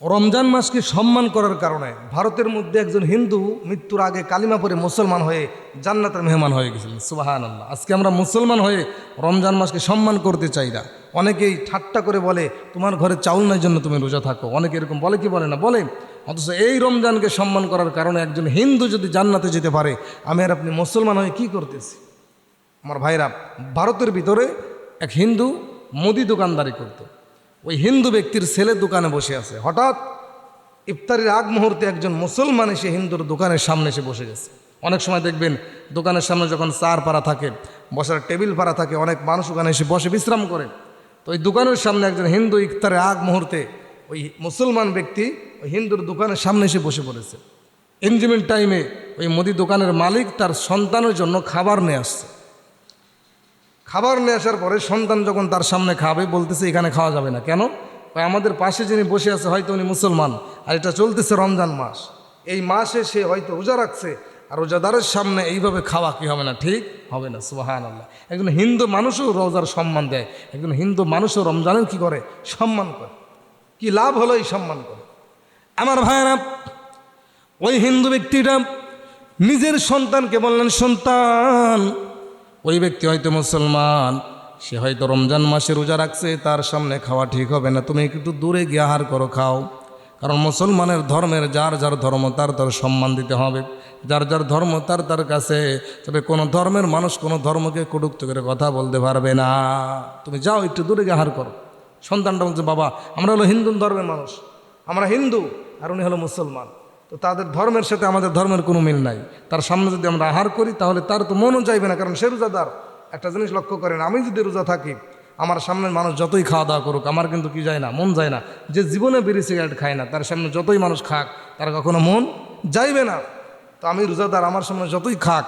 রমজান মাসকে সম্মান করার কারণে ভারতের মধ্যে একজন হিন্দু মৃত্যুর আগে কালিমা পড়ে মুসলমান হয়ে জান্নাতের মেহমান হয়ে গেছিলেন। সুবহানাল্লাহ। আজকে আমরা মুসলমান হয়ে রমজান মাসকে সম্মান করতে চাই না। অনেকেই ঠাট্টা করে বলে তোমার ঘরে চাউল নাই জন্য তুমি রোজা থাকো, অনেকে এরকম বলে কি বলে না বলে। অথচ এই রমজানকে সম্মান করার কারণে একজন হিন্দু যদি জান্নাতে যেতে পারে, আমি আর আপনি মুসলমান হয়ে কি করতেছি? আমার ভাইরা, ভারতের ভিতরে এক হিন্দু মুদি দোকানদারি করতো। ওই হিন্দু ব্যক্তির ছেলে দোকানে বসে আছে। হঠাৎ ইফতারির আগ মুহূর্তে একজন মুসলমান এসে হিন্দুর দোকানের সামনে এসে বসে গেছে। অনেক সময় দেখবেন দোকানের সামনে যখন চার পাড়া থাকে, বসার টেবিল পাড়া থাকে, অনেক মানুষ ওখানে এসে বসে বিশ্রাম করে। তো ওই দোকানের সামনে একজন হিন্দু ইফতারের আগ মুহূর্তে ওই মুসলমান ব্যক্তি ওই হিন্দুর দোকানের সামনে এসে বসে পড়েছে। ইনজিমেন্ট টাইমে ওই মুদি দোকানের মালিক তার সন্তানের জন্য খাবার নিয়ে আসছে। খাবার নিয়ে আসার পরে সন্তান যখন তার সামনে খাবে, বলতেছে এখানে খাওয়া যাবে না। কেন? আমাদের পাশে যিনি বসে আছে হয়তো উনি মুসলমান, আর এটা চলতেছে রমজান মাস। এই মাসে সে হয়তো রোজা রাখছে, আর রোজাদারের সামনে এইভাবে খাওয়া কি হবে না? ঠিক হবে না। সুবহানাল্লাহ। একজন হিন্দু মানুষও রোজার সম্মান দেয়, একজন হিন্দু মানুষও রমজানের কি করে? সম্মান করে। কি লাভ হলো এই সম্মান করে? আমার ভাইয়েরা, ওই হিন্দু ব্যক্তিটা নিজের সন্তানকে বললেন, সন্তান, ওই ব্যক্তি হয়তো মুসলমান, সে হয়তো রমজান মাসে রোজা রাখছে, তার সামনে খাওয়া ঠিক হবে না, তুমি একটু দূরে গিয়ে আহার করো, খাও। কারণ মুসলমানের ধর্মের যার যার ধর্ম তার তার সম্মান দিতে হবে, যার যার ধর্ম তার তার কাছে। তবে কোনো ধর্মের মানুষ কোনো ধর্মকে কটূক্তি করে কথা বলতে পারবে না। তুমি যাও, একটু দূরে গিয়ে আহার করো। সন্তানটা বলছে, বাবা আমরা হলো হিন্দু ধর্মের মানুষ, আমরা হিন্দু, আর উনি হলো মুসলমান, তো তাদের ধর্মের সাথে আমাদের ধর্মের কোনো মিল নাই। তার সামনে যদি আমরা আহার করি তাহলে তার তো মনও চাইবে না, কারণ সে রোজাদার। একটা জিনিস লক্ষ্য করেন, আমি যদি রোজা থাকি, আমার সামনের মানুষ যতই খাওয়া দাওয়া করুক, আমার কিন্তু কি যায় না, মন যায় না। যে জীবনে বিড়ি সিগারেট খায় না, তার সামনে যতই মানুষ খাক, তার কখনো মন যাইবে না। তো আমি রোজাদার, আমার সামনে যতই খাক,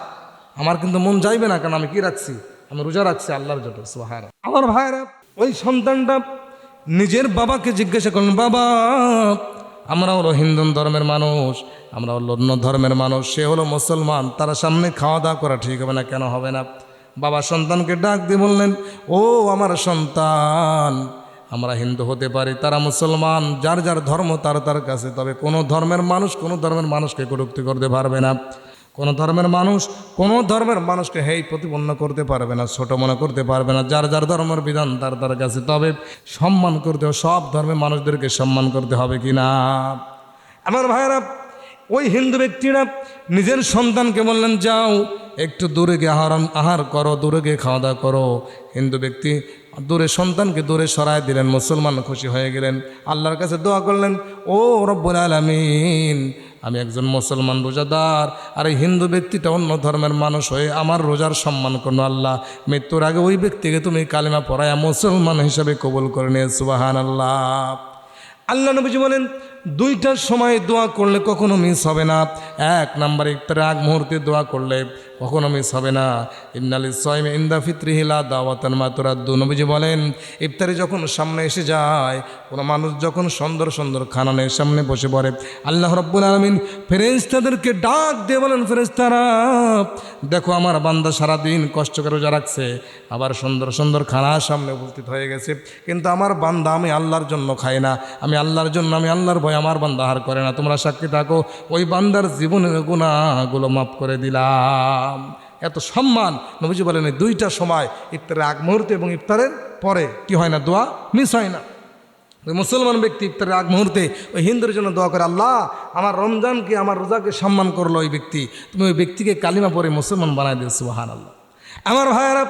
আমার কিন্তু মন যাইবে না, কারণ আমি কি রাখছি? আমি রোজা রাখছি আল্লাহর জন্য। সুবহান। আমার ভাইরা, ওই সন্তানটা নিজের বাবাকে জিজ্ঞাসা করলেন, বাবা আমরা হলো হিন্দু ধর্মের মানুষ, আমরা হলো অন্য ধর্মের মানুষ, সে হলো মুসলমান, তার সামনে খাওয়া দাওয়া করা ঠিক হবে না। কেন হবে না? বাবা সন্তানকে ডাক দিয়ে বললেন, ও আমার সন্তান, আমরা হিন্দু হতে পারি, তারা মুসলমান, যার যার ধর্ম তার তার কাছে। তবে কোনো ধর্মের মানুষ কোনো ধর্মের মানুষকে কটূক্তি করতে পারবে না, কোনো ধর্মের মানুষ কোনো ধর্মের মানুষকে হেই প্রতিপন্ন করতে পারবে না, ছোট মনে করতে পারবে না। যার যার ধর্মের বিধান তার তার কাছে। তবে সম্মান করতে হবে, সব ধর্মের মানুষদেরকে সম্মান করতে হবে কি না? আমার ভাইয়েরা, ওই হিন্দু ব্যক্তিরা নিজের সন্তানকে বললেন, যাও একটু দূরে গিয়ে আহার করো, দূরে গিয়ে খাওয়া দাওয়া করো। হিন্দু ব্যক্তি দূরে সন্তানকে দূরে সরায় দিলেন। মুসলমান খুশি হয়ে গেলেন, আল্লাহর কাছে দোয়া করলেন, ও রব্বুল আলামিন, আমি একজন মুসলমান রোজাদার, আর এই হিন্দু ব্যক্তিটা অন্য ধর্মের মানুষ হয়ে আমার রোজার সম্মান করলো। আল্লাহ, মৃত্যুর আগে ওই ব্যক্তিকে তুমি কালিমা পড়ায়া মুসলমান হিসেবে কবুল করে নিয়ে। সুবহানাল্লাহ। আল্লাহ নবীজি বলেন, দুইটার সময় দোয়া করলে কখনো মিস হবে না। এক নাম্বার, ইফতারের আগ মুহূর্তে দোয়া করলে কখনো মিস হবে না। ইন্নালিস সাইমি ইনদা ফিত্রিহি লা দাওয়াতান মা তুরাদ্দু। নবীজি বলেন, ইফতারি যখন সামনে এসে যায়, কোনো মানুষ যখন সুন্দর সুন্দর খানানের সামনে বসে পড়ে, আল্লাহ রাব্বুল আলামিন ফেরেশতাদেরকে ডাক দিয়ে বলেন, ফেরেশতারা দেখো, আমার বান্দা সারাদিন কষ্ট করে রোজা রাখছে, আবার সুন্দর সুন্দর খানার সামনে উপস্থিত হয়ে গেছে, কিন্তু আমার বান্দা আমি আল্লাহর জন্য খাই না, আমি আল্লাহর জন্য, আমি আল্লাহর ভয় আমার বান্দা আহার করে না। তোমরা সাক্ষী থাকো, ওই বান্দার জীবনের গুনাহগুলো মাফ করে দিলাম। এত সম্মান। নবীজি বলেন, এই দুইটা সময়, ইফতারের আগ মুহূর্তে এবং ইফতারের পরে কি হয় না? দোয়া মিস হয় না। ওই মুসলমান ব্যক্তি ইফতারের আগ মুহূর্তে ওই হিন্দুর জন্য দোয়া করে, আল্লাহ আমার রমজানকে, আমার রোজাকে সম্মান করলো ওই ব্যক্তি, তুমি ওই ব্যক্তিকে কালিমা পরে মুসলমান বানাই দিও। সুবহানাল্লাহ। আমার ভাইয়েরা,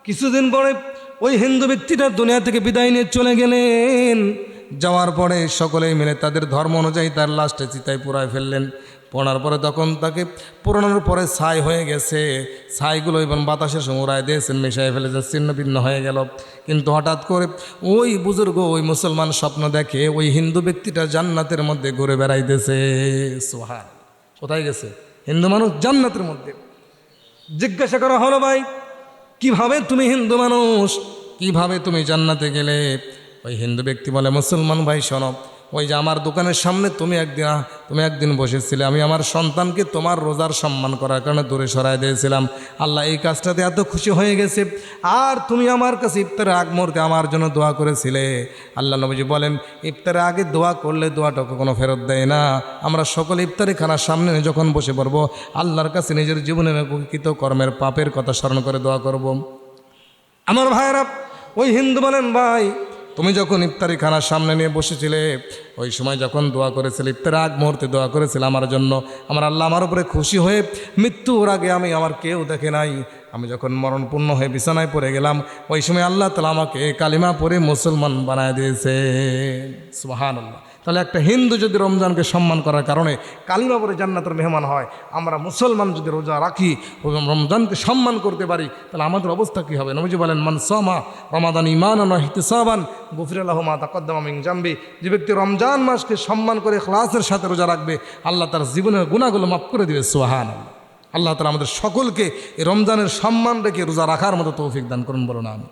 কিছুদিন পরে ওই হিন্দু ব্যক্তিটা দুনিয়া থেকে বিদায় নিয়ে চলে গেলেন। যাওয়ার পরে সকলেই মিলে তাদের ধর্ম অনুযায়ী তার লাশটা চিতায় পুরায় ফেললেন। পোড়ার পরে তখন তাকে পোড়ানোর পরে ছাই হয়ে গেছে, ছাইগুলো এবং বাতাসের সঙ্গে উড়ায় দিয়েছেন, মিশাই ফেলেছে, ছিন্ন ভিন্ন হয়ে গেল। কিন্তু হঠাৎ করে ওই বুজুর্গ, ওই মুসলমান স্বপ্ন দেখে ওই হিন্দু ব্যক্তিটা জান্নাতের মধ্যে ঘুরে বেড়াইতেছে। সুবহান। কোথায় গেছে? হিন্দু মানুষ জান্নাতের মধ্যে। জিজ্ঞাসা করা হলো, ভাই কিভাবে তুমি হিন্দু মানুষ, কিভাবে তুমি জান্নাতে গেলে? ওই হিন্দু ব্যক্তি বলে, মুসলমান ভাই শোনো, ওই যে আমার দোকানের সামনে তুমি একদিন বসেছিলে, আমি আমার সন্তানকে তোমার রোজার সম্মান করার কারণে দূরে সরাই দিয়েছিলাম। আল্লাহ এই কাজটাতে এত খুশি হয়ে গেছে। আর তুমি আমার কাছে ইফতারের আগ মুহূর্তে আমার জন্য দোয়া করেছিলে। আল্লাহ নবীজি বলেন, ইফতারের আগে দোয়া করলে দোয়াটা কখনো ফেরত দেয় না। আমরা সকলে ইফতারি খানার সামনে যখন বসে পড়বো, আল্লাহর কাছে নিজের জীবনের কৃত কর্মের পাপের কথা স্মরণ করে দোয়া করব। আমার ভাইয়েরা, ওই হিন্দু বলেন, ভাই তুমি যখন ইফতারি খানার সামনে নিয়ে বসেছিলে, ওই সময় যখন দোয়া করেছিলে, ইফতারের আগ মুহূর্তে দোয়া করেছিলে আমার জন্য, আমার আল্লাহ আমার উপরে খুশি হয়ে মৃত্যুর আগে আমার কেউ দেখে নাই, আমি যখন মরণপূর্ণ হয়ে বিছানায় পড়ে গেলাম, ওই সময় আল্লাহ তাআলা আমাকে কালিমা পড়ে মুসলমান বানায় দিয়েছে। সুবহানাল্লাহ। তাহলে একটা হিন্দু যদি রমজানকে সম্মান করার কারণে কালিমা পড়ে জান্নাতের মেহমান হয়, আমরা মুসলমান যদি রোজা রাখি, রমজানকে সম্মান করতে পারি, তাহলে আমাদের অবস্থা কী হবে? নবীজি বলেন, মান সামা রমাদান ঈমানান ওয়া ইহতিসাবান গুফিরা লাহু মা তাকাদ্দামা মিন জামবি। যে ব্যক্তি রমজান মাসকে সম্মান করে ইখলাসের সাথে রোজা রাখবে, আল্লাহ তার জীবনের গুনাহগুলো মাফ করে দিবে। সুবহানাল্লাহ। আল্লাহ তাআলা আমাদের সকলকে এই রমজানের সম্মান রেখে রোজা রাখার মতো তৌফিক দান করুন, বলুন আমিন।